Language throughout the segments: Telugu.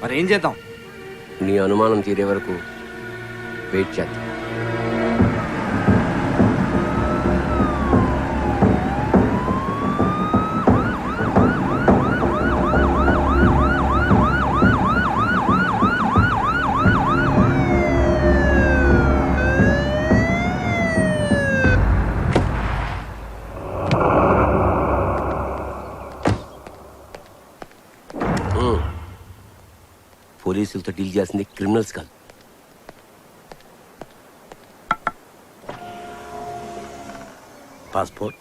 మరి ఏం చేద్దాం? నీ అనుమానం తీరే వరకు వెయిట్ చేద్దాం. పోలీసులతో డీల్ చేసింది క్రిమినల్స్ కాదు. పాస్పోర్ట్,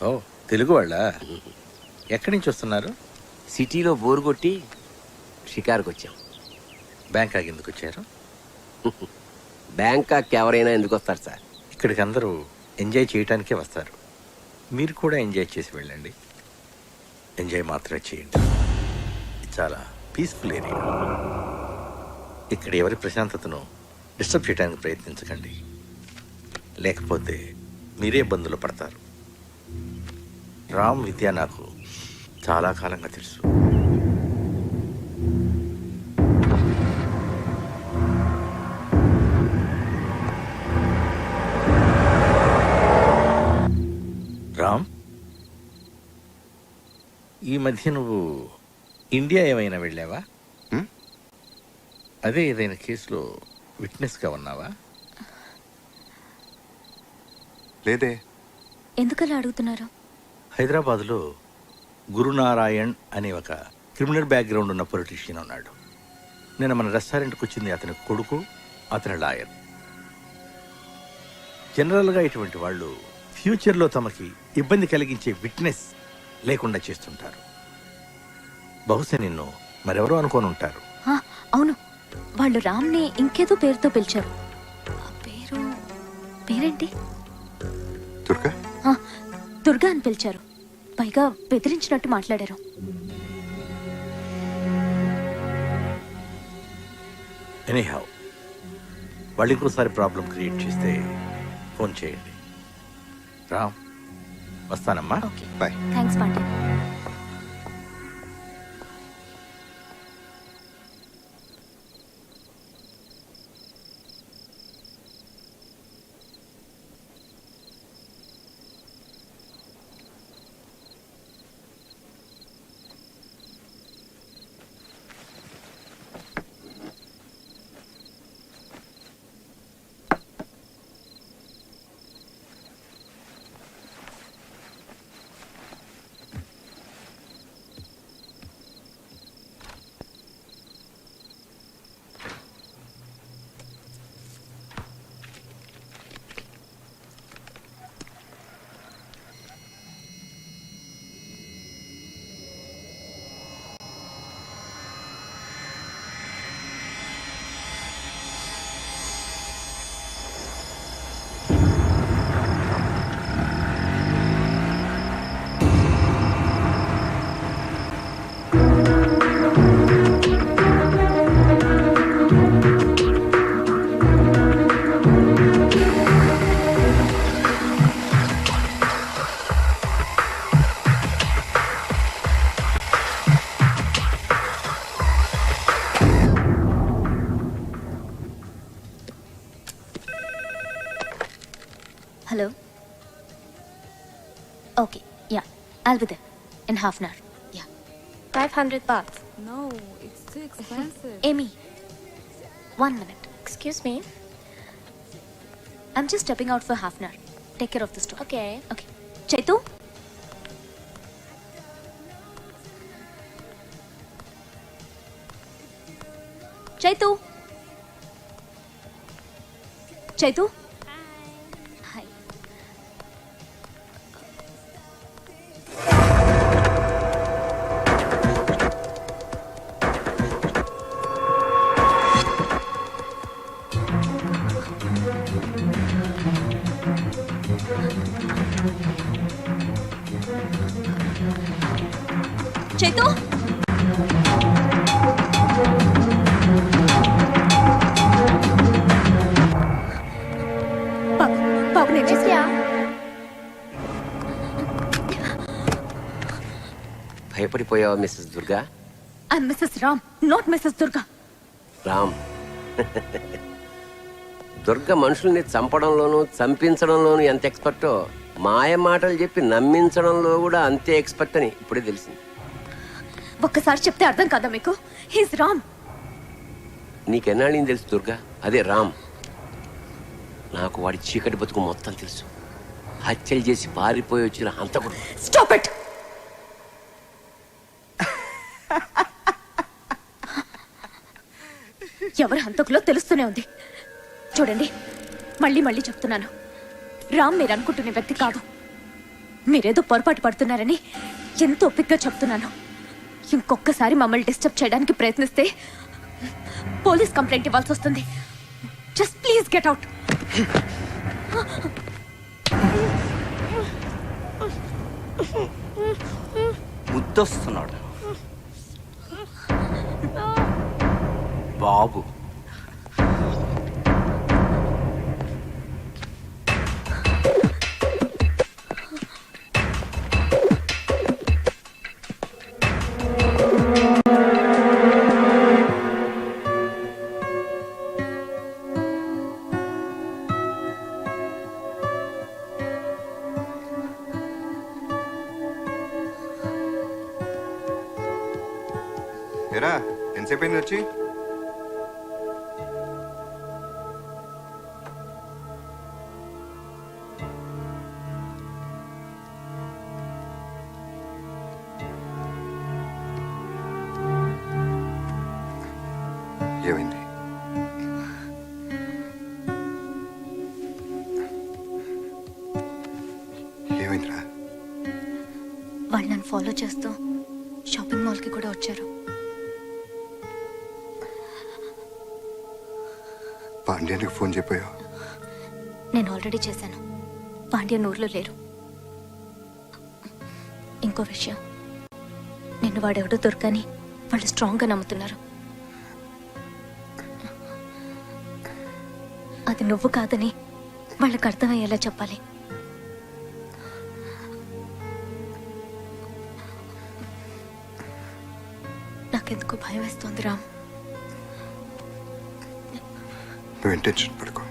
ఓ తెలుగు వాళ్ళ? ఎక్కడి నుంచి వస్తున్నారు? సిటీలో బోర్ కొట్టి షికారుకు వచ్చాం. బ్యాంకాక్ ఎందుకు వచ్చారు? బ్యాంకాక్ ఎవరైనా ఎందుకు వస్తారు సార్? ఇక్కడికి అందరూ ఎంజాయ్ చేయటానికే వస్తారు. మీరు కూడా ఎంజాయ్ చేసి వెళ్ళండి. ఎంజాయ్ మాత్రమే చేయండి. ఇది చాలా పీస్ఫుల్ ఏరియా. ఇక్కడ ఎవరి ప్రశాంతతను డిస్టర్బ్ చేయడానికి ప్రయత్నించకండి, లేకపోతే మీరే ఇబ్బందులు పడతారు. రామ్ విద్య నాకు చాలా కాలంగా తెలుసు. రామ్, ఈ మధ్య నువ్వు ఇండియా ఏమైనా వెళ్ళావా? అదే ఏదైనా కేసులో విట్నెస్గా ఉన్నావా? లేదే. ఎందుకలా అడుగుతున్నారు? హైదరాబాద్లో గురునారాయణ్ అనే ఒక క్రిమినల్ బ్యాక్గ్రౌండ్ ఉన్న పొలిటీషియన్ ఉన్నాడు. నేను మన రెస్టారెంట్కి వచ్చింది అతని కొడుకు, అతని లాయర్. జనరల్గా ఇటువంటి వాళ్ళు ఫ్యూచర్లో తమకి ఇబ్బంది కలిగించే విట్నెస్ లేకుండా చేస్తుంటారు. బహుశా నిన్ను మరెవరో అనుకోని ఉంటారు. అవును, వాళ్ళు రామ్ని ఇంకేదో పేరుతో పిలిచారు. పేరేంటి? దుర్గా. దుర్గా అని పిలిచారు. పైగా బెదిరించినట్టు మాట్లాడారు. ఎనీహౌ, వాళ్ళు ఇంకోసారి ప్రాబ్లం క్రియేట్ చేస్తే ఫోన్ చేయండి. రామ్, వస్తానమ్మా. Okay, bye. Thanks Pandey. Hello? Okay, yeah. I'll be there in half an hour. Yeah. 500 baht. No, it's too expensive. Amy, 1 minute. Excuse me? I'm just stepping out for half an hour. Take care of the store. Okay. Okay. Chaitu? Chaitu? Chaitu? Hi. Chaitu? భయపడిపోయావా Mrs Durga? I'm Mrs Ram, not Mrs Durga. Ram. Durga మనుషుల్ని చంపడంలోనూ చంపించడంలోనూ ఎంత ఎక్స్పర్టో మాయ మాటలు చెప్పి నమ్మించడంలో కూడా అంతే ఎక్స్పర్ట్ అని ఇప్పుడే తెలిసింది. ఒక్కసారి చెప్తే అర్థం కదా మీకు? హీస్ రామ్. నీకెన్నాళ్ళని తెలుసు దుర్గా? అదే రామ్. నాకు వాడి చీకటి బతుకు మొత్తం తెలుసు. హత్యలు చేసి పారిపోయి వచ్చిన హంతకుడు. Stop it. ఎవరు హంతకులో తెలుస్తూనే ఉంది. చూడండి, మళ్ళీ మళ్ళీ చెప్తున్నాను, రామ్ మీరు అనుకుంటున్న వ్యక్తి కాదు. మీరేదో పొరపాటు పడుతున్నారని ఎంతో ఓపికగా చెప్తున్నాను. ఇంకొకసారి మమ్మల్ని డిస్టర్బ్ చేయడానికి ప్రయత్నిస్తే పోలీస్ కంప్లైంట్ ఇవ్వాల్సి వస్తుంది. Just please get out. ముద్దొస్తున్నాడు బాబు. ఏరా ఎంతసేపు అయింది వచ్చి? ఏమైంది? ఏమైందిరా? వాళ్ళు నన్ను ఫాలో చేస్తూ షాపింగ్ మాల్కి కూడా వచ్చారు. పాండ్యానికి ఫోన్ చెప్పాయో? నేను ఆల్రెడీ చేశాను. పాండ్యన్ ఊర్లో లేరు. ఇంకో విషయం, నిన్ను వాడెవడో దొరకని వాళ్ళు స్ట్రాంగ్గా నమ్ముతున్నారు. అది నువ్వు కాదని వాళ్ళకి అర్థమయ్యేలా చెప్పాలి. నాకెందుకు భయం వేస్తోంది రామ్. నువ్వేం టెన్షన్ పడుకో.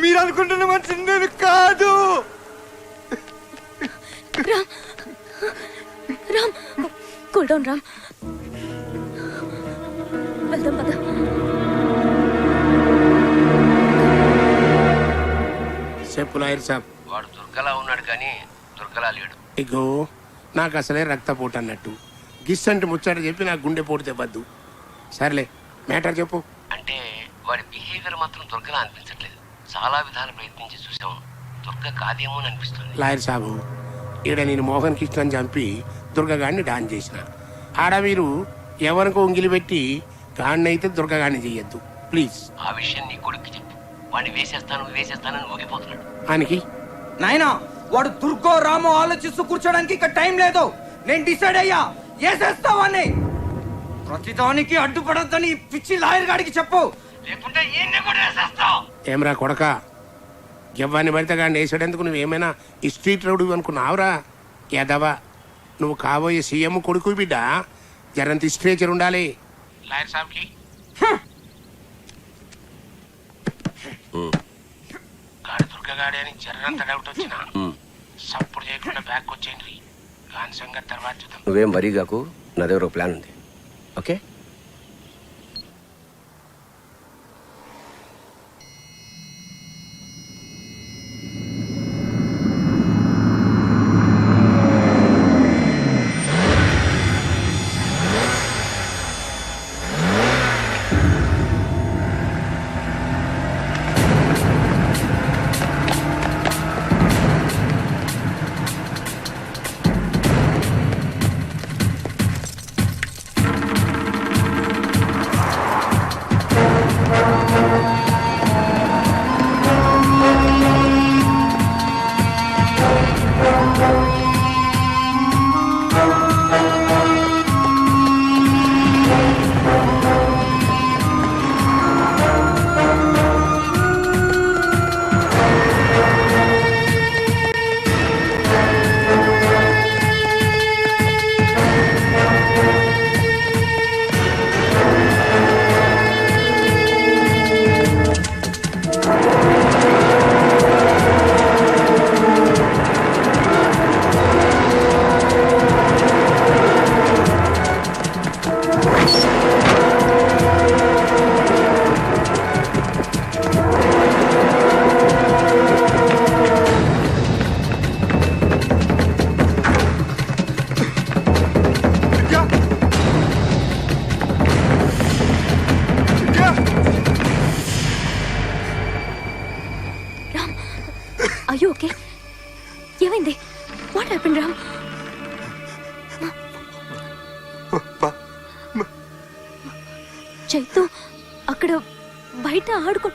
మీరు అనుకుంటున్న మనిషి నేను కాదు. Ram, Ram, cool down Ram. వెళ్దాం పద. చెప్పు లాయర్ సాబ్. వాడు దుర్గలా ఉన్నాడు కానీ దుర్గలా లేడు. ఇగో నాకు అసలే రక్తపోటు అన్నట్టు గిస్ అంటే ముచ్చట చెప్పి నాకు గుండె పోటు తెవ్వద్దు. సర్లే మ్యాటర్ చెప్పు. అంటే వాడి బిహేవియర్ మాత్రం దుర్గలా అనిపించట్లేదు. చాలా విధాలు ప్రయత్నించి చూసాము, దుర్గ కాదేమో అని అనిపిస్తుంది. లాయర్ సాబు, ఈడ నేను మోహన్ కృష్ణని చంపి దుర్గగాడిని డాన్ చేసిన. ఆడ మీరు ఎవరికో ఉంగిలి పెట్టి గాడినైతే దుర్గగాడిని చెయ్యొద్దు ప్లీజ్. ఆ విషయం నీ కొడుక్కి చెప్పు. వాడిని వేసేస్తానని ఊగిపోతున్నాడు. ఆయనకి నాయనా వాడు దుర్గో రామో ఆలోచిస్తూ కూర్చోడానికి ఇక్కడ టైం లేదు. నేను డిసైడ్ అయ్యా, వేసేస్తావాన్ని. ప్రతిదానికి అడ్డుపడద్దని పిచ్చి లాయర్ గాడికి చెప్పు, లేకుంటే ఈయన్ని కూడా వేసేస్తావు. ఏమ్రా కొడక, ఎవ్వని పడితే కానీ వేసాడేందుకు నువ్వేమైనా ఈ స్ట్రీట్ రౌడీ అనుకున్నావురా? ఎదవా, నువ్వు కాబోయే సీఎం కొడుకు బిడ్డ, జరంత స్ట్రేచర్ ఉండాలి. లాయర్ సాబ్కి గాడి దుర్గగాడి అని జర్రంత డౌట్ వచ్చిన సప్పుడు చేయకుండా బ్యాక్ వచ్చేయండి. గాని సంగతి తర్వాత చూద్దాం. నువ్వేం వరీ కాకు, నా దగ్గర ఒక ప్లాన్ ఉంది. ఓకే, అయ్యో ఓకే, ఏమైంది? What happen Ram? చైతు అక్కడ బయట ఆడుకో.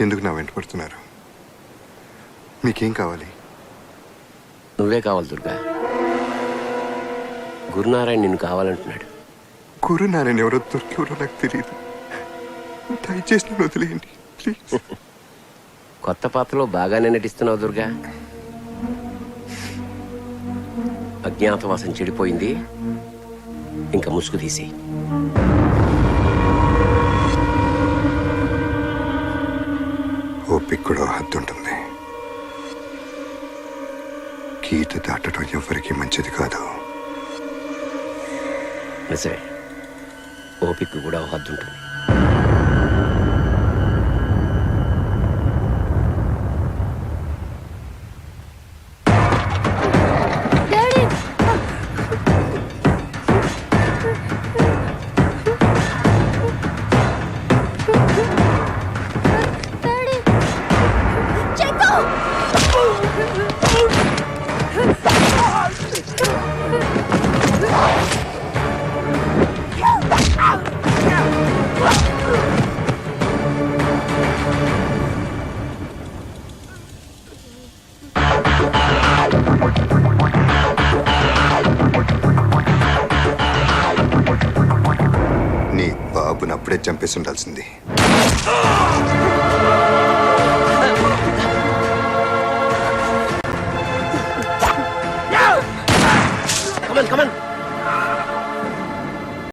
ఎందుకు నా వెంట పడుతున్నారు? మీకేం కావాలి? నువ్వే కావాలి దుర్గా. గురునారాయణ నిన్ను కావాలంటున్నాడు. గురునారాయణ ఎవరో దొరికెవరో నాకు తెలియదు. దయచేసి నన్ను వదిలేయండి ప్లీజ్. కొత్త పాత్రలో బాగానే నటిస్తున్నావు దుర్గా. అజ్ఞాతవాసం చెడిపోయింది, ఇంకా ముసుగు తీసి. ఓపిక కూడా హద్దు ఉంటుంది. గీత దాటడం ఎవరికి మంచిది కాదు. నిజమే, ఓపిక కూడా హద్దు ఉంటుంది. Checo! నీ బాబుని అప్పుడే చంపేసి ఉండాల్సింది.